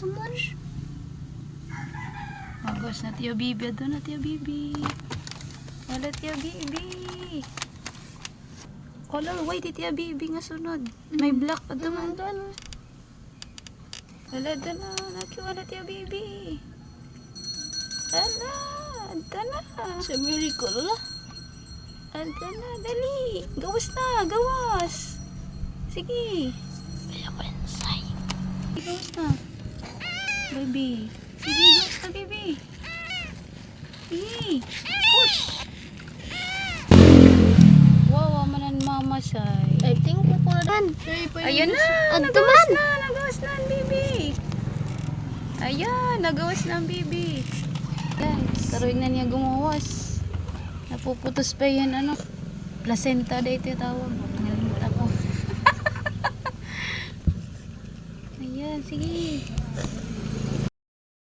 Tuman. Magos na Tiyo Bibi. Doon na Tiyo Bibi. Wala Tiyo Bibi. Color white Tiyo Bibi nga sunod. May black pa doon. Wala doon na. Wala Tiyo Bibi. Wala. Anta na. Sa miracle la. Anta na. Dali. Gawas na. Gawas. Sige. Kaya ko insay. Gawas na. Baby. Sige. Gawas na baby. Sige. Push. Wow. Manan mamasay. I think ko na dan. Ayan na. Adto Nagawas man. na. Nagawas na ang baby. Ayan. Nagawas na ang baby. Yan. Karoon na niya gumawas. Napuputos pa yan. Ano? Placenta dito tawag. Ngalimut ako. Ayan. Sige.